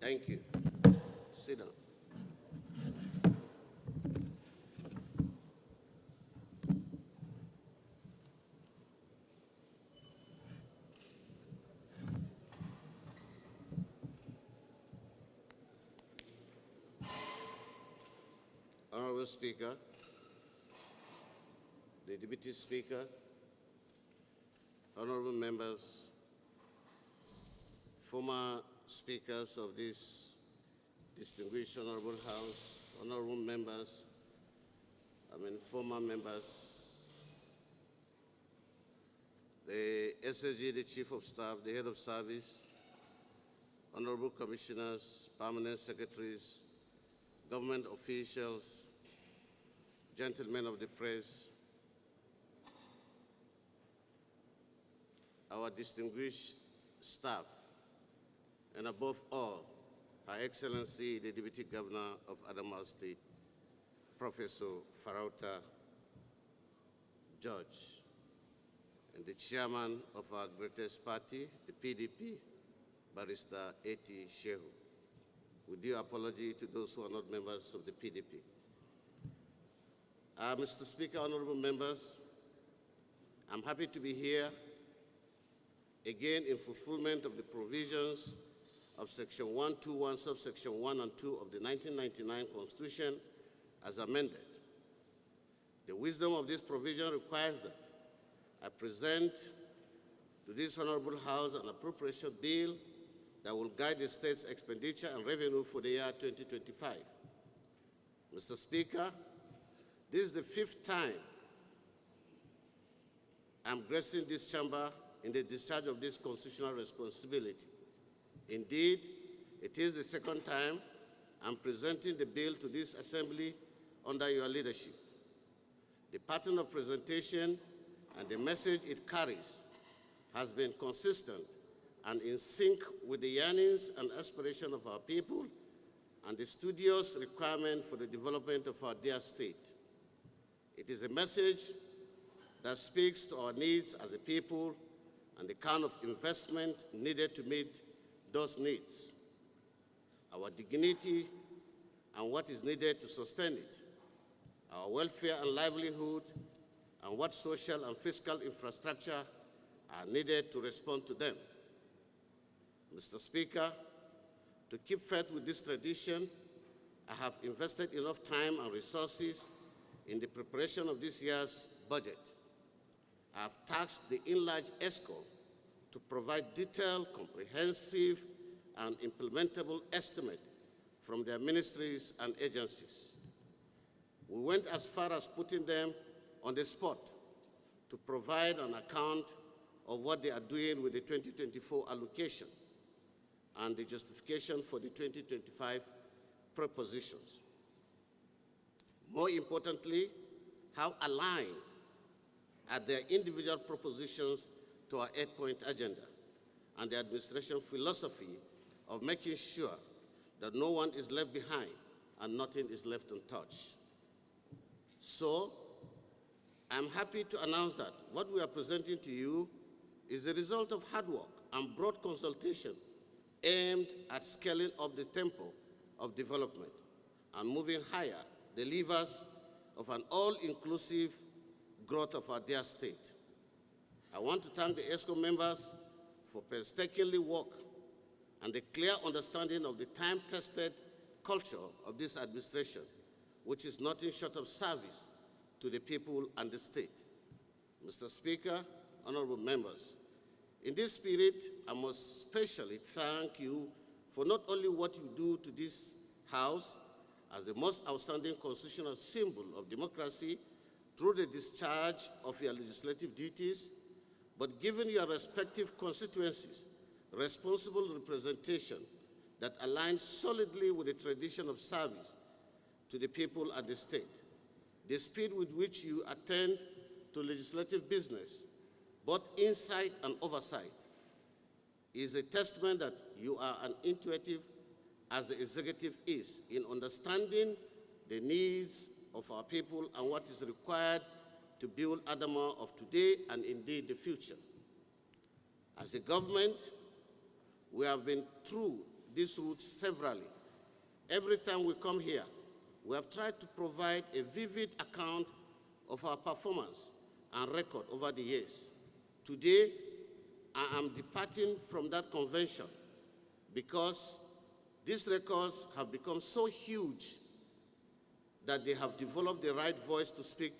Thank you. Sit down. Honorable Speaker, the Deputy Speaker, honorable members, former speakers of this distinguished honorable House, honorable members, former members, the SSG, the Chief of Staff, the Head of Service, honorable commissioners, permanent secretaries, government officials, gentlemen of the press, our distinguished staff, and above all, Her Excellency, the Deputy Governor of Adamawa State, Professor Farauta George, and the chairman of our greatest party, the PDP, Barrister A.T. Shehu. With due apology to those who are not members of the PDP. Mr. Speaker, honorable members, I'm happy to be here again in fulfillment of the provisions of Section 121, subsection 1 and 2 of the 1999 Constitution as amended. The wisdom of this provision requires that I present to this honorable House an appropriation bill that will guide the state's expenditure and revenue for the year 2025. Mr. Speaker, this is the 5th time I'm gracing this chamber in the discharge of this constitutional responsibility. Indeed, it is the 2nd time I'm presenting the bill to this assembly under your leadership. The pattern of presentation and the message it carries has been consistent and in sync with the yearnings and aspirations of our people and the studious requirement for the development of our dear state. It is a message that speaks to our needs as a people and the kind of investment needed to meet those needs, our dignity and what is needed to sustain it, our welfare and livelihood, and what social and fiscal infrastructure are needed to respond to them. Mr. Speaker, to keep faith with this tradition, I have invested enough time and resources in the preparation of this year's budget. I have tasked the enlarged ESCO to provide detailed, comprehensive, and implementable estimate from their ministries and agencies. We went as far as putting them on the spot to provide an account of what they are doing with the 2024 allocation and the justification for the 2025 propositions. More importantly, how aligned are their individual propositions to our 8-point agenda and the administration philosophy of making sure that no one is left behind and nothing is left untouched. So, I'm happy to announce that what we are presenting to you is the result of hard work and broad consultation aimed at scaling up the tempo of development and moving higher the levers of an all-inclusive growth of our dear state. I want to thank the ESCO members for painstakingly work and the clear understanding of the time-tested culture of this administration, which is nothing short of service to the people and the state. Mr. Speaker, honorable members, in this spirit, I must specially thank you for not only what you do to this House as the most outstanding constitutional symbol of democracy through the discharge of your legislative duties, but given your respective constituencies responsible representation that aligns solidly with the tradition of service to the people and the state. The speed with which you attend to legislative business, both insight and oversight, is a testament that you are as intuitive as the executive is in understanding the needs of our people and what is required to build Adamawa of today and indeed the future. As a government, we have been through these routes severally. Every time we come here, we have tried to provide a vivid account of our performance and record over the years. Today, I am departing from that convention because these records have become so huge that they have developed the right voice to speak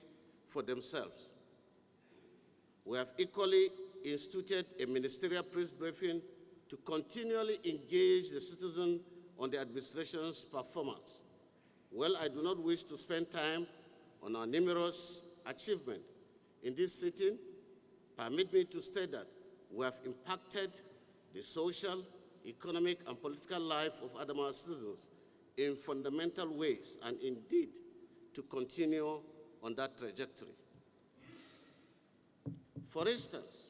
for themselves. We have equally instituted a ministerial press briefing to continually engage the citizen on the administration's performance. Well, I do not wish to spend time on our numerous achievements in this sitting. Permit me to state that we have impacted the social, economic, and political life of Adamawa citizens in fundamental ways, and indeed to continue on that trajectory. For instance,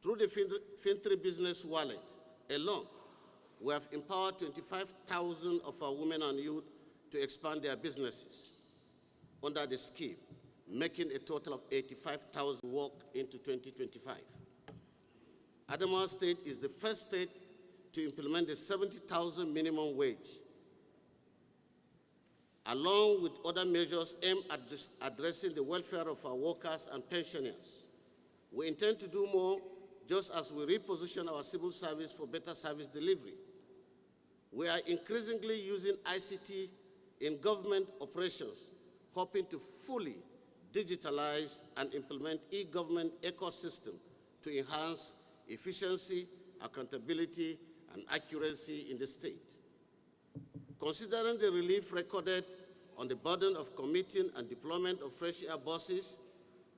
through the Fintri Business Wallet alone, we have empowered 25,000 of our women and youth to expand their businesses under the scheme, making a total of 85,000 walk into 2025. Adamawa State is the first state to implement the 70,000 minimum wage, along with other measures aimed at addressing the welfare of our workers and pensioners. We intend to do more, just as we reposition our civil service for better service delivery. We are increasingly using ICT in government operations, hoping to fully digitalize and implement e-government ecosystem to enhance efficiency, accountability, and accuracy in the state. Considering the relief recorded on the burden of committing and deployment of fresh air buses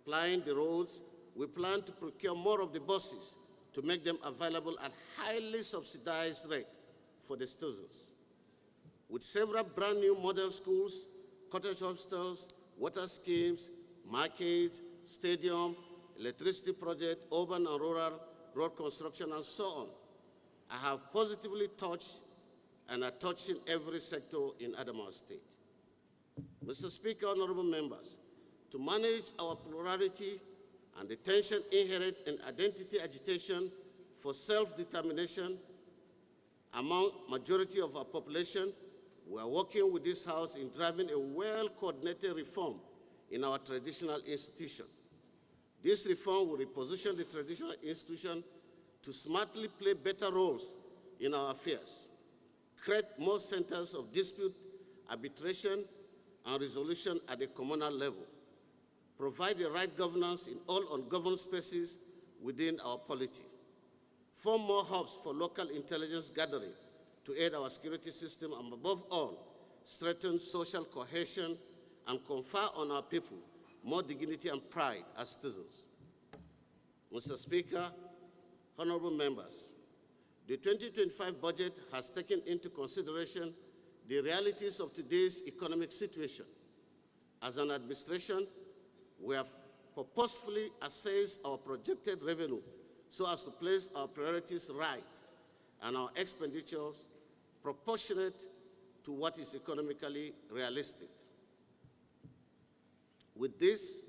plying the roads, we plan to procure more of the buses to make them available at highly subsidized rate for the students. With several brand new model schools, cottage hostels, water schemes, markets, stadium, electricity project, urban and rural road construction, and so on, I have positively touched and are touching every sector in Adamawa State. Mr. Speaker, honorable members, to manage our plurality and the tension inherent in identity agitation for self-determination among majority of our population, we are working with this House in driving a well-coordinated reform in our traditional institution. This reform will reposition the traditional institution to smartly play better roles in our affairs, create more centers of dispute, arbitration, and resolution at the communal level, provide the right governance in all ungoverned spaces within our polity, form more hubs for local intelligence gathering to aid our security system, and above all, strengthen social cohesion and confer on our people more dignity and pride as citizens. Mr. Speaker, honorable members, the 2025 budget has taken into consideration the realities of today's economic situation. As an administration, we have purposefully assessed our projected revenue so as to place our priorities right and our expenditures proportionate to what is economically realistic. With this,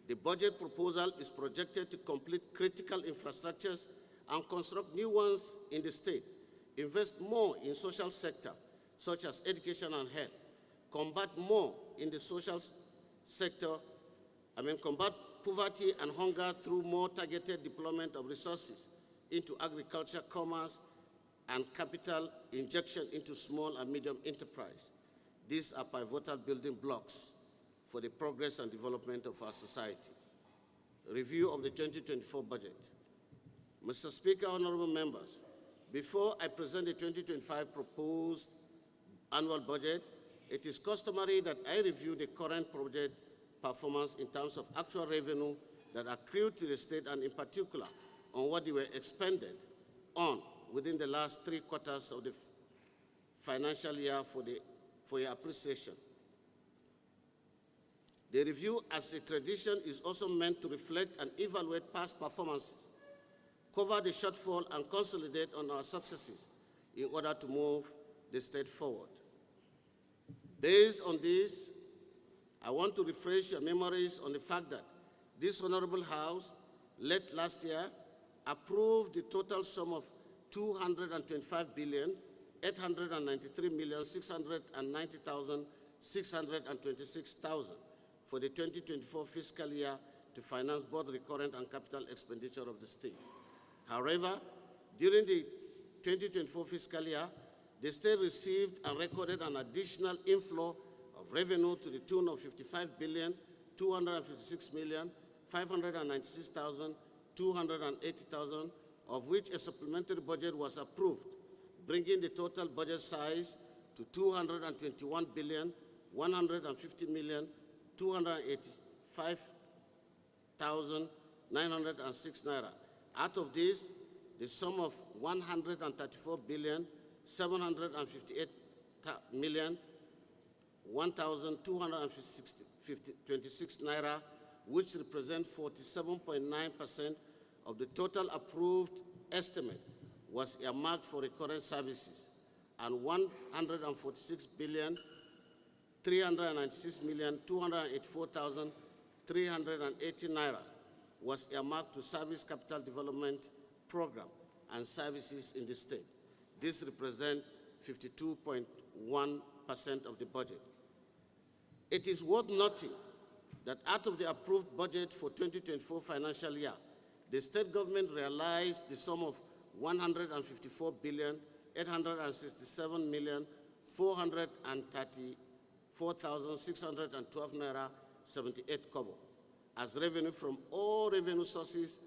the budget proposal is projected to complete critical infrastructures and construct new ones in the state, invest more in social sector, such as education and health, combat more in the social sector, combat poverty and hunger through more targeted deployment of resources into agriculture, commerce, and capital injection into small and medium enterprise. These are pivotal building blocks for the progress and development of our society. Review of the 2024 budget. Mr. Speaker, honorable members, before I present the 2025 proposed annual budget, it is customary that I review the current project performance in terms of actual revenue that accrued to the state, and in particular on what they were expended on within the last 3 quarters of the financial year for your appreciation. The review, as a tradition, is also meant to reflect and evaluate past performances, cover the shortfall, and consolidate on our successes in order to move the state forward. Based on this, I want to refresh your memories on the fact that this Honorable House, late last year, approved the total sum of 225,893,690,626 for the 2024 fiscal year to finance both recurrent and capital expenditure of the state. However, during the 2024 fiscal year, the state received and recorded an additional inflow of revenue to the tune of 55,256,596,280,000, of which a supplementary budget was approved, bringing the total budget size to 221,150,285,906 naira. Out of this, the sum of 134,758,1,226 naira, which represent 47.9% of the total approved estimate, was earmarked for recurrent services, and 146,396,284,380 naira was earmarked to service capital development program and services in the state. This represents 52.1% of the budget. It is worth noting that out of the approved budget for 2024 financial year, the state government realized the sum of 154,867,434,612 naira 78 kobo as revenue from all revenue sources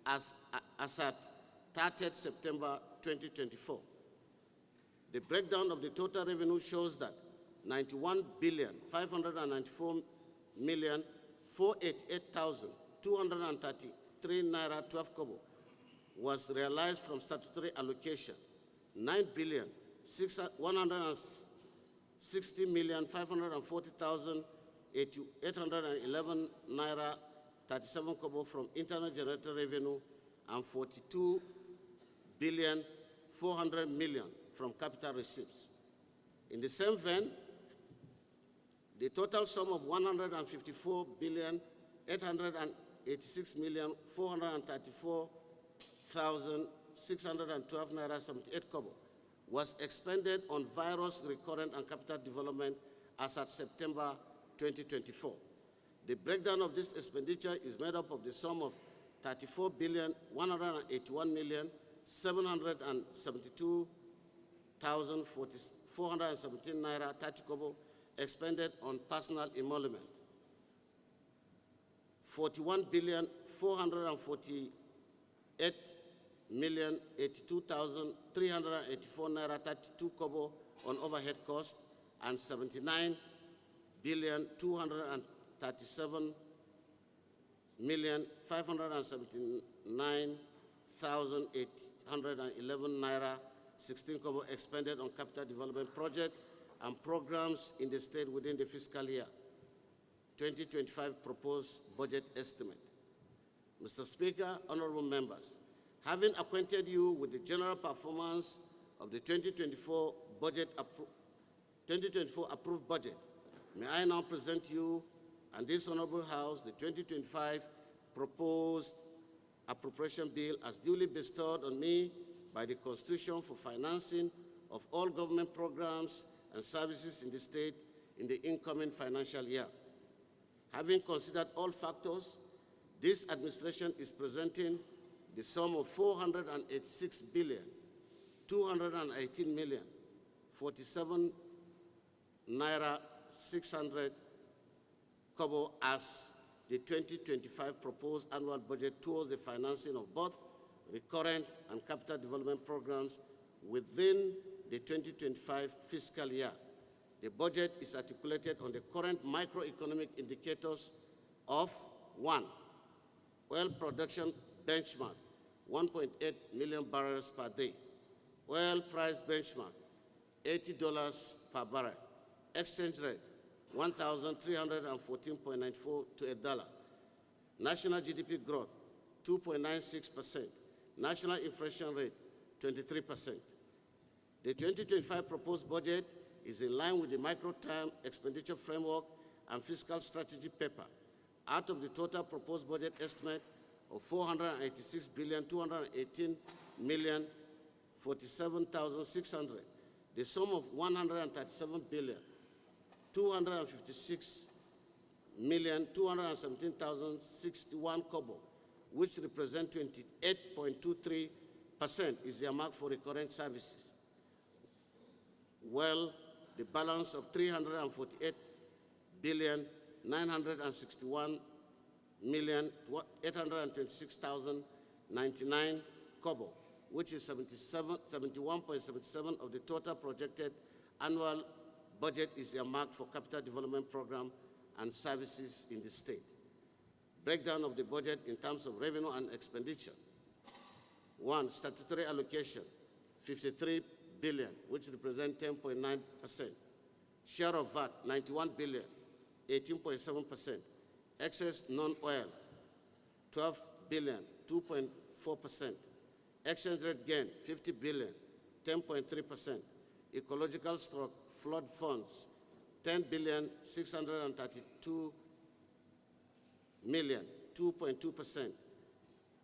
as at 30th September 2024. The breakdown of the total revenue shows that 91,594,488,233 naira 12 kobo was realized from statutory allocation. 9,160,540,811 naira 37 kobo from internal generated revenue, and 42,400,000,000 from capital receipts. In the same vein, the total sum of 154,886,434,612 naira 78 kobo was expended on various recurrent and capital development as at September 2024. The breakdown of this expenditure is made up of the sum of 34,181,772,417 naira 30 kobo expended on personal emolument, 41,448,082,384 naira 32 kobo on overhead costs, and 79,237,579,811 naira 16 kobo expended on capital development projects and programs in the state within the fiscal year 2025 proposed budget estimate. Mr. Speaker, honorable members, having acquainted you with the general performance of the 2024 approved budget, may I now present you and this honorable House the 2025 proposed appropriation bill as duly bestowed on me by the Constitution for financing of all government programs and services in the state in the incoming financial year. Having considered all factors, this administration is presenting the sum of 486,218,047 naira 600 kobo as the 2025 proposed annual budget towards the financing of both recurrent and capital development programs within the 2025 fiscal year. The budget is articulated on the current microeconomic indicators of 1. Oil production benchmark, 1.8 million barrels per day. Oil price benchmark, $80 per barrel. Exchange rate, 1,314.94 to a dollar. National GDP growth, 2.96%. National inflation rate, 23%. The 2025 proposed budget is in line with the micro-term expenditure framework and fiscal strategy paper. Out of the total proposed budget estimate of 486,218,434,690 47,600. The sum of 137 billion 256,217,061 kobo, which represent 28.23%, is earmarked for recurrent services. Well, the balance of 348 billion 961,826,099 kobo, which is 71.77% of the total projected annual budget, is earmarked for capital development program and services in the state. Breakdown of the budget in terms of revenue and expenditure. 1. Statutory allocation, 53 billion, which represents 10.9%. Share of VAT, 91 billion, 18.7%. Excess non-oil, 12 billion, 2.4%. Exchange rate gain, 50 billion, 10.3%. Ecological stroke flood funds, 10 billion, 632 million, 2.2%.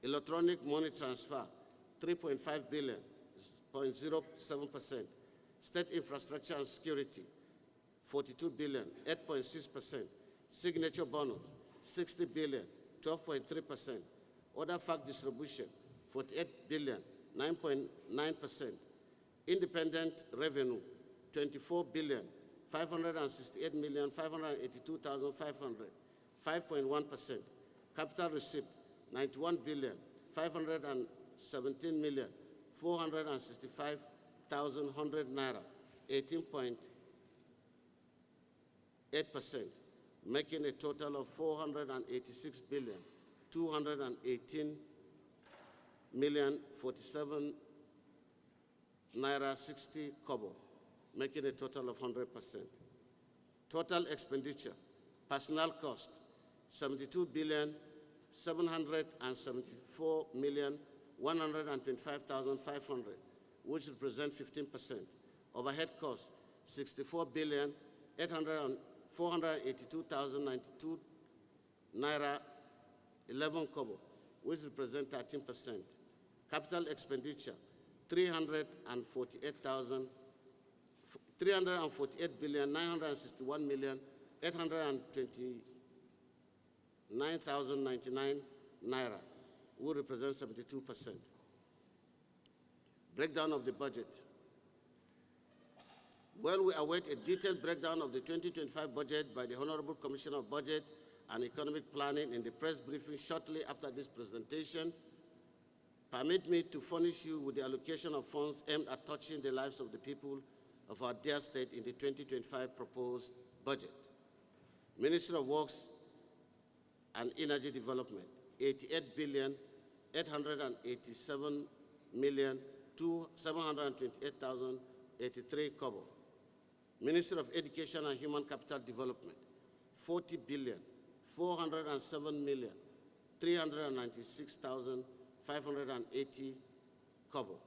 Electronic money transfer, 3.5 billion, 0.07%. State infrastructure and security, 42 billion, 8.6%. Signature bonus, 60 billion, 12.3%. Other fact distribution, 48 billion, 9.9%. Independent revenue, 24 billion, 568,582,500, 5.1%. Capital receipt, 91 billion, 517,465,100 naira, 18.8%, making a total of 486 billion, 218,047 naira 60 kobo, making a total of 100%. Total expenditure, personnel cost, 72 billion, 774,125,500, which represent 15%. Overhead cost, 64 billion, 482,092 naira 11 kobo, which represent 13%. Capital expenditure, 348 billion 961 million 829,099 naira, will represent 72%. Breakdown of the budget. Well, we await a detailed breakdown of the 2025 budget by the Honorable Commissioner of Budget and Economic Planning in the press briefing shortly after this presentation. Permit me to furnish you with the allocation of funds aimed at touching the lives of the people of our dear state in the 2025 proposed budget. Ministry of Works and Energy Development, 88 billion, 887 million, 728,083 kobo. Ministry of Education and Human Capital Development, 40 billion, 407 million, 396,580 kobo.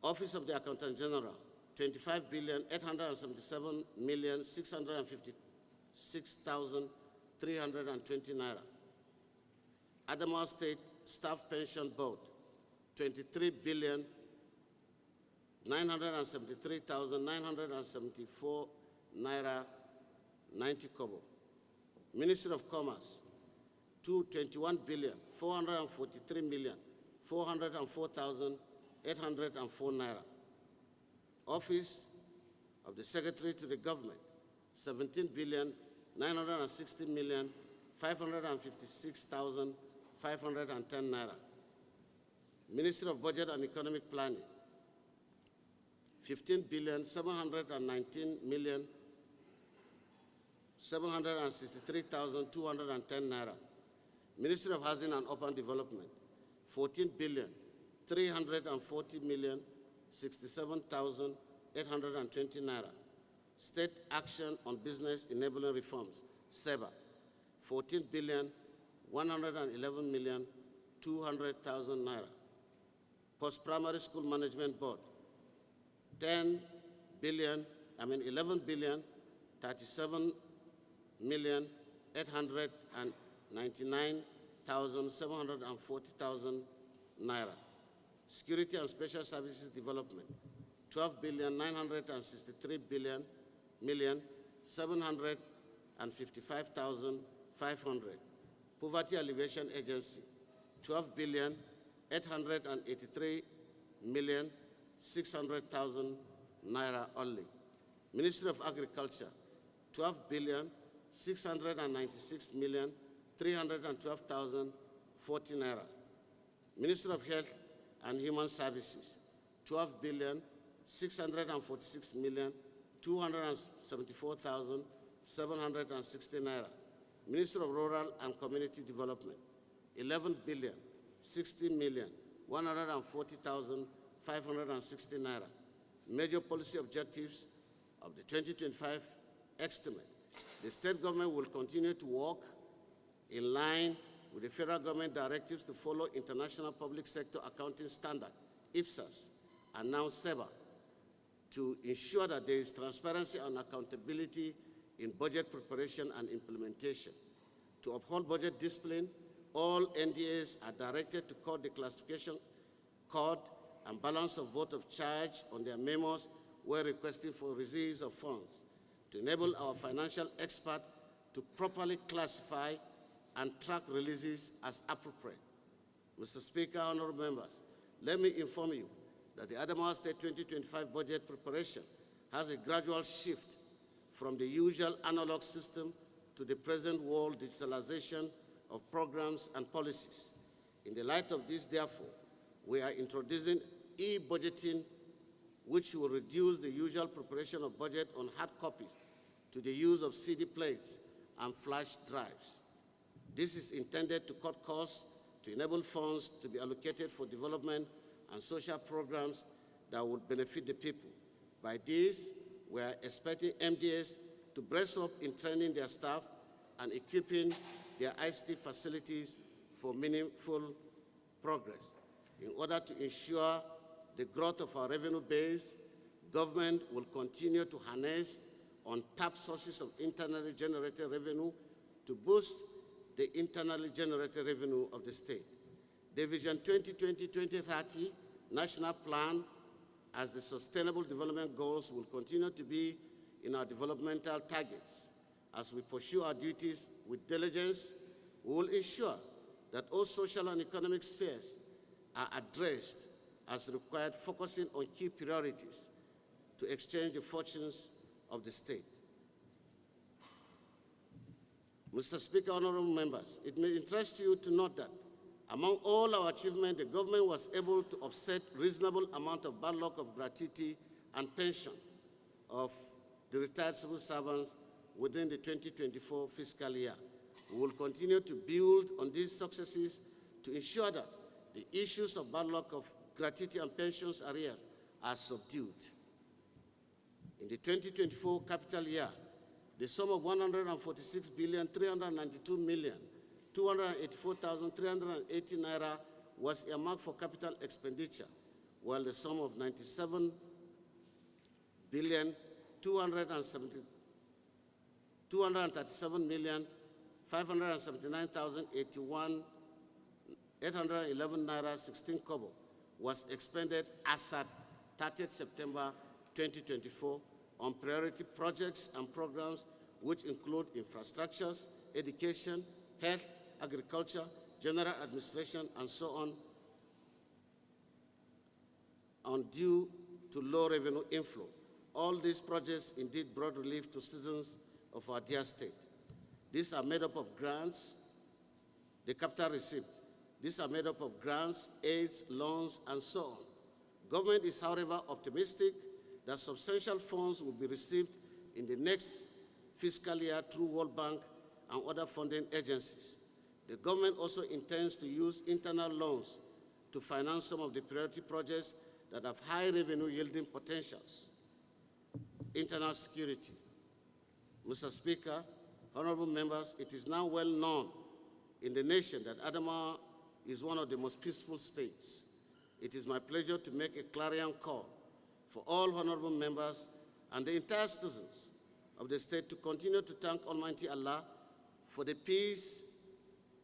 Office of the Accountant General, 25 billion, 877 million, 656,320 naira. Adamawa State Staff Pension Board, 23 billion, 973,974 naira 90 kobo. Ministry of Commerce, 21 billion, 443 million, 404,804 naira. Office of the Secretary to the Government, 17 billion, 960 million, 556,510 naira. Ministry of Budget and Economic Planning, 15 billion, 719 million, 763,210 naira. Ministry of Housing and Urban Development, 14 billion, 340 million, 67,820 naira. State Action on Business Enabling Reforms, SEBA, 14 billion, 111 million, 200,000 naira. Post-Primary School Management Board, 11 billion, 37 million, 899,740,000 naira. Security and Special Services Development, 12,963,755,500. Poverty Alleviation Agency, 12,883,600,000 naira only. Ministry of Agriculture, 12,696,312,040 naira. Ministry of Health and Human Services, 12,646,274,760 naira. Ministry of Rural and Community Development, 11,060,140,560 naira. Major policy objectives of the 2025 estimate. The state government will continue to work in line with the federal government directives to follow International Public Sector Accounting Standard, IPSAS, and now SEBA, to ensure that there is transparency and accountability in budget preparation and implementation. To uphold budget discipline, all NDAs are directed to cut the classification code and balance of vote of charge on their memos where requesting for release of funds, to enable our financial expert to properly classify and track releases as appropriate. Mr. Speaker, honorable members, let me inform you that the Adamawa State 2025 budget preparation has a gradual shift from the usual analog system to the present world digitalization of programs and policies. In the light of this, therefore, we are introducing e-budgeting, which will reduce the usual preparation of budget on hard copies to the use of CD plates and flash drives. This is intended to cut costs to enable funds to be allocated for development and social programs that would benefit the people. By this, we are expecting MDAs to brace up in training their staff and equipping their ICT facilities for meaningful progress. In order to ensure the growth of our revenue base, government will continue to harness untapped sources of internally generated revenue to boost the internally generated revenue of the state. The Vision 2020-2030 National Plan, as the Sustainable Development Goals, will continue to be in our developmental targets. As we pursue our duties with diligence, we will ensure that all social and economic spheres are addressed as required, focusing on key priorities to exchange the fortunes of the state. Mr. Speaker, honorable members, it may interest you to note that among all our achievements, the government was able to offset reasonable amount of bad luck of gratuity and pension of the retired civil servants within the 2024 fiscal year. We will continue to build on these successes to ensure that the issues of bad luck of gratuity and pensions arrears are subdued. In the 2024 capital year, the sum of 146,392,284,380 naira was earmarked for capital expenditure, while the sum of 97,237,579,081 naira 16 kobo was expended as at 30th September 2024 on priority projects and programs which include infrastructures, education, health, agriculture, general administration, and so on due to low revenue inflow. All these projects indeed brought relief to citizens of our dear state. These are made up of grants, the capital receipt. These are made up of grants, aids, loans, and so on. Government is, however, optimistic that substantial funds will be received in the next fiscal year through World Bank and other funding agencies. The government also intends to use internal loans to finance some of the priority projects that have high revenue yielding potentials. Internal security. Mr. Speaker, honorable members, it is now well known in the nation that Adamawa is one of the most peaceful states. It is my pleasure to make a clarion call for all honorable members and the entire citizens of the state to continue to thank Almighty Allah for the peace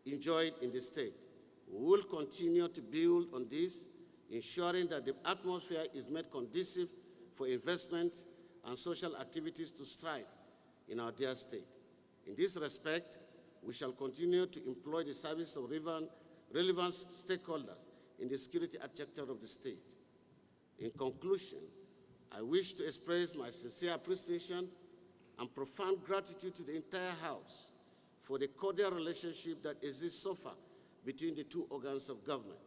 enjoyed in the state. We will continue to build on this ensuring that the atmosphere is made conducive for investment and social activities to thrive in our dear state. In this respect, we shall continue to employ the service of relevant stakeholders in the security architecture of the state. In conclusion, I wish to express my sincere appreciation and profound gratitude to the entire House for the cordial relationship that exists so far between the two organs of government.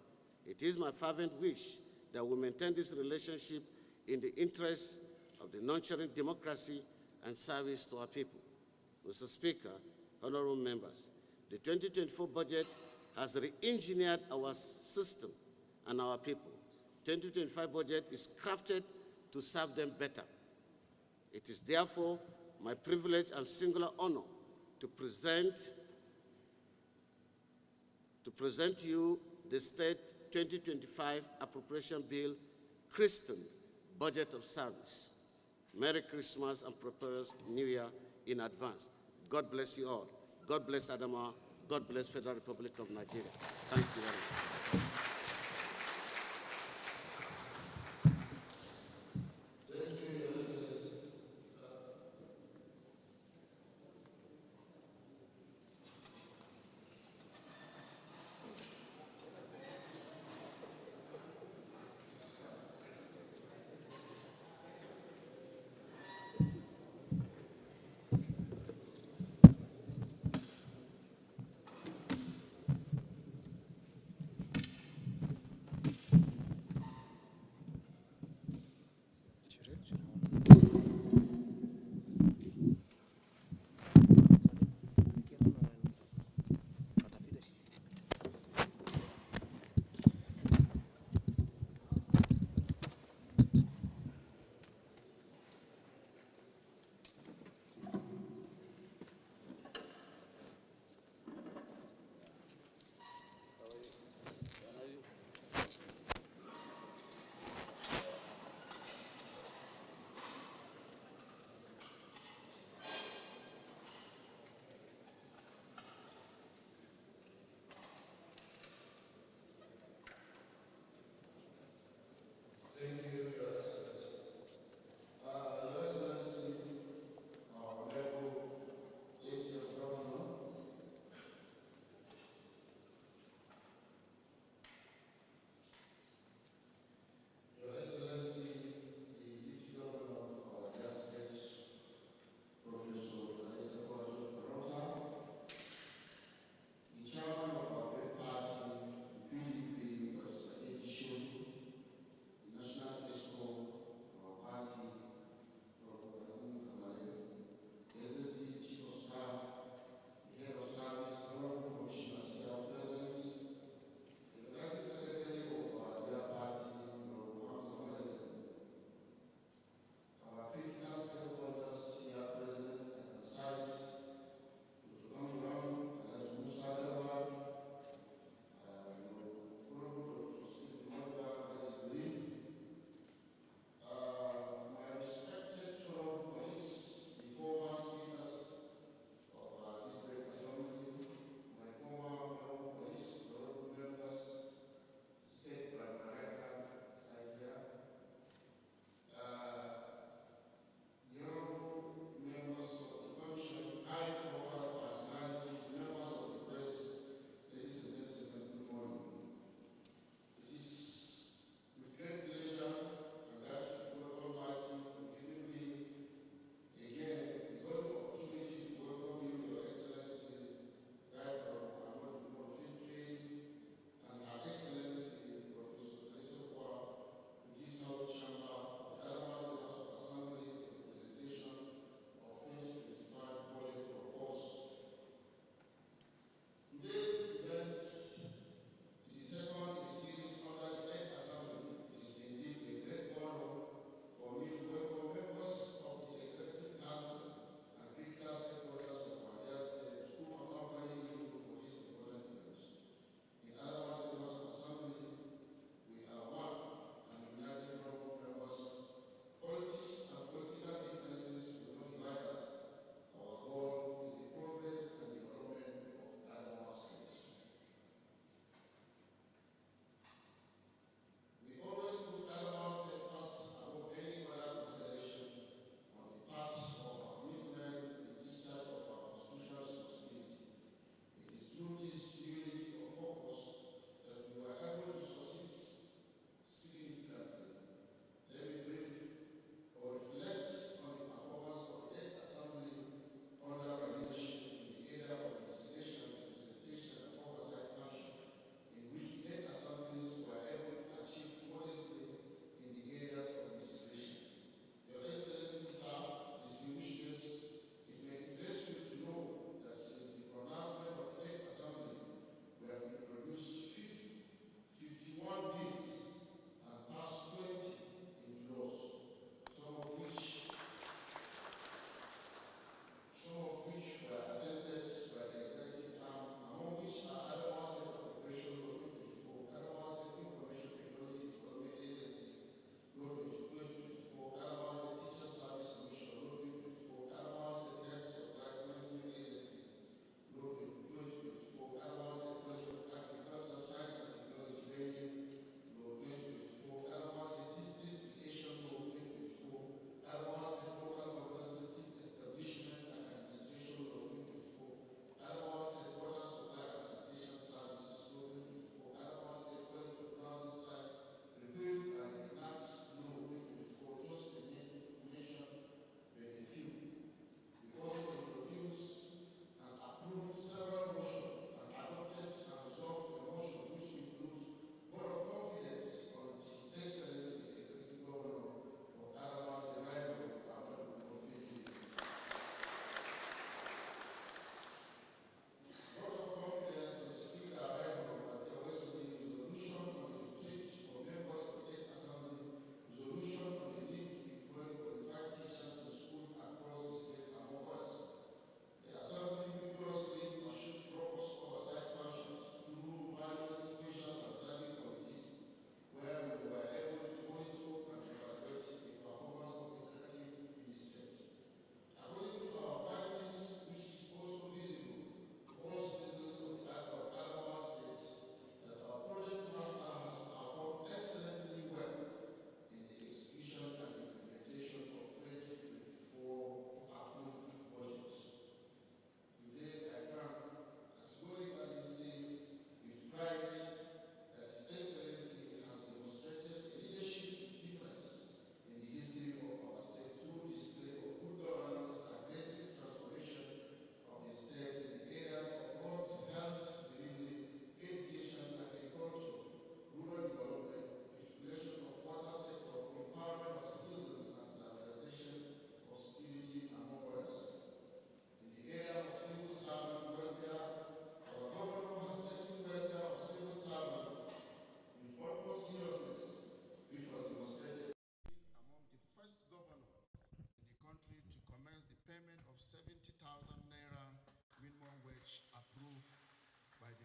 It is my fervent wish that we maintain this relationship in the interest of the nurturing democracy and service to our people. Mr. Speaker, honorable members, the 2024 budget has re-engineered our system and our people. 2025 budget is crafted to serve them better. It is therefore my privilege and singular honor to present to you the State 2025 Appropriation Bill, christened Budget of Service. Merry Christmas and prosperous New Year in advance. God bless you all. God bless Adamawa. God bless Federal Republic of Nigeria. Thank you very much.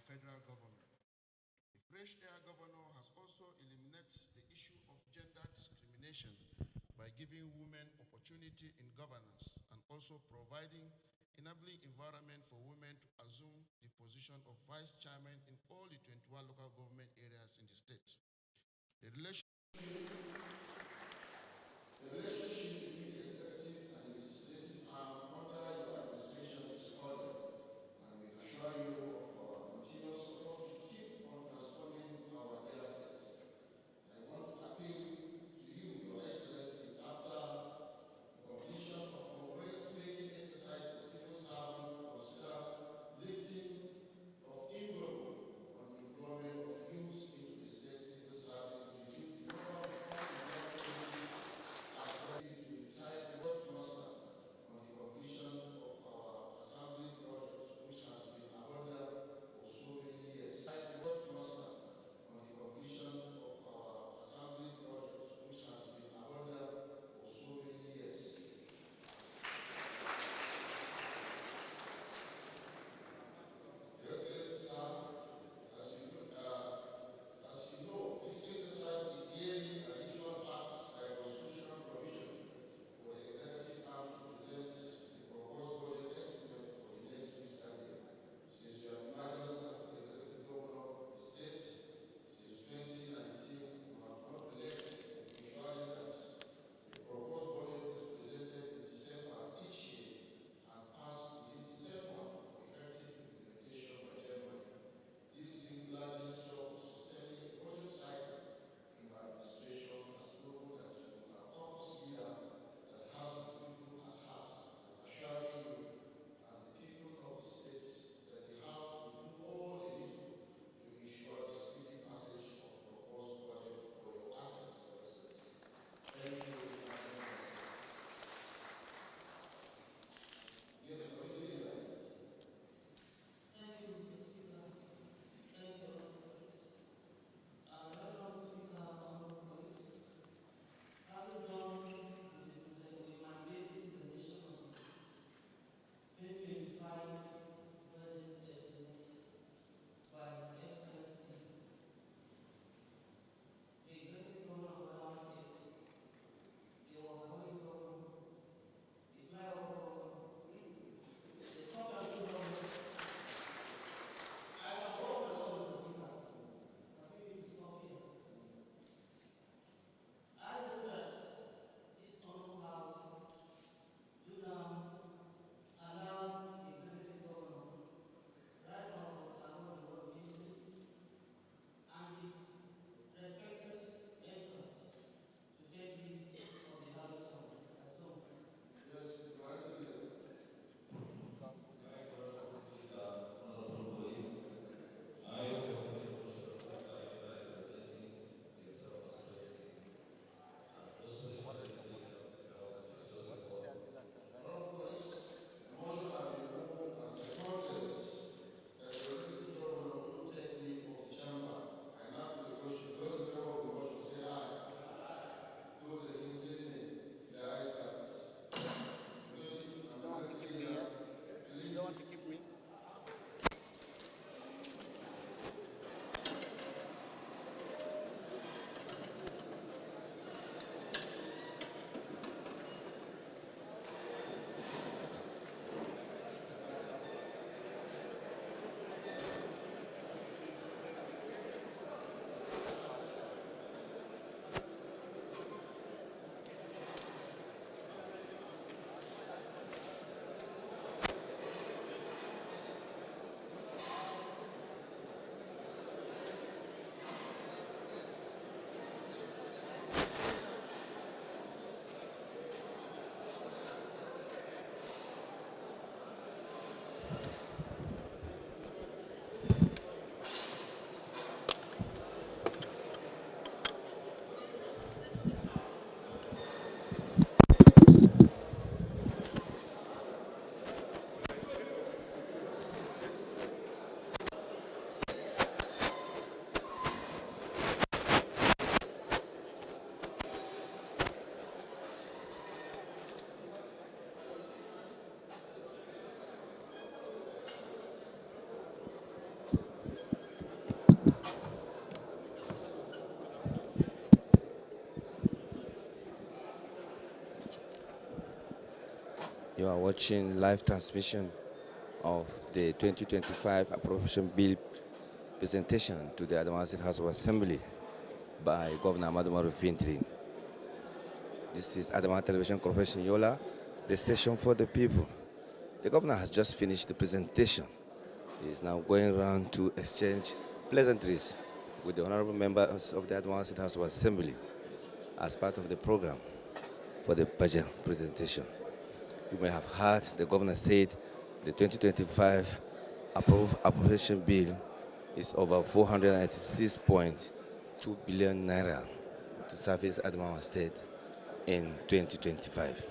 federal government. The Fresh Air Governor has also eliminated the issue of gender discrimination by giving women opportunity in governance and also providing enabling environment for women to assume the position of vice chairman in all the 21 local government areas in the state. The relationship between the executive and legislative arm under your administration is cordial, and we assure you of our continuous support to keep on transforming our dear state. I want to appeal to you, Your Excellency, after completion of ongoing training exercise for civil servants to consider lifting of embargo on the employment of youth into the state civil service to reduce the number of You are watching live transmission of the 2025 Appropriation Bill presentation to the Adamawa State House of Assembly by Governor Adamawa Vintri. This is Adamawa Television Corporation Yola, the station for the people. The governor has just finished the presentation. He is now going around to exchange pleasantries with the honorable members of the Adamawa State House of Assembly as part of the program for the budget presentation. You may have heard the governor said the 2025 approved appropriation bill is over 496.2 billion naira to service Adamawa State in 2025.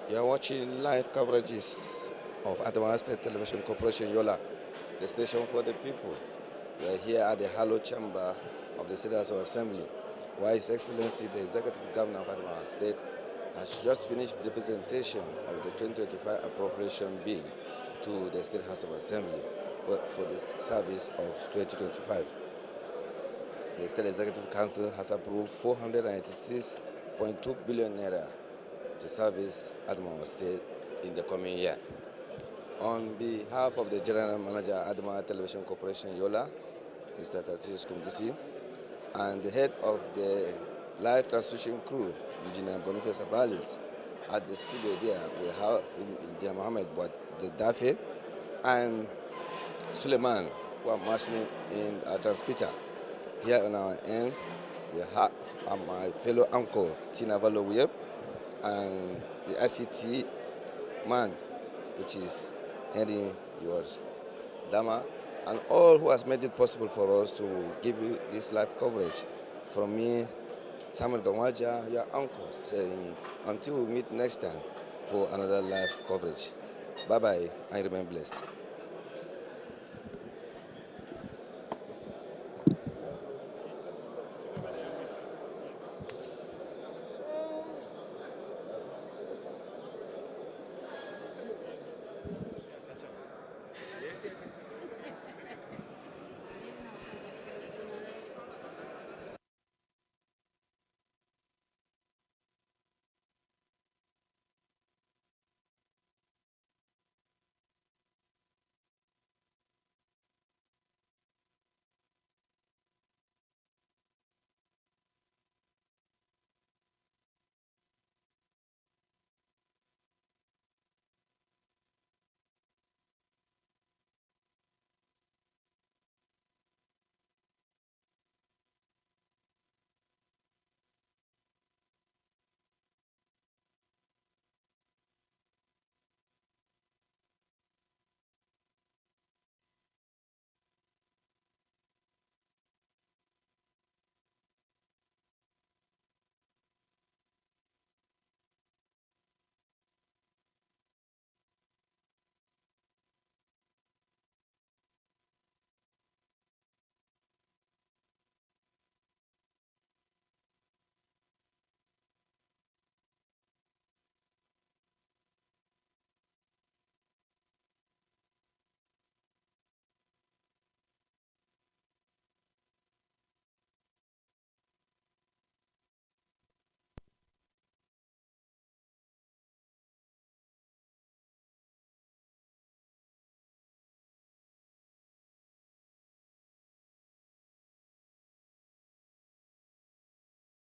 You are watching live coverages of Adamawa State Television Corporation Yola, the station for the people. We are here at the Hallowed Chamber of the State House of Assembly, where His Excellency, the Executive Governor of Adamawa State, has just finished the presentation of the 2025 Appropriation Bill to the State House of Assembly for the service of 2025. The State Executive Council has approved 496.2 billion naira to service Adamawa State in the coming year. On behalf of the General Manager, Adamawa Television Corporation Yola, Mr. Tatius Kumdisi, and the head of the live transmission crew, Engineer Boniface Abalis, at the studio there, we have Engineer Mohammed the Dafe and Suleiman, who are marshalling in our transmitter. Here on our end, we have my fellow uncle, Tina Valoweb, and the ICT man, which is Henry yours, Dama, and all who has made it possible for us to give you this live coverage. From me, Samuel Gawaja, your uncle, saying until we meet next time for another live coverage. Bye-bye, and remain blessed.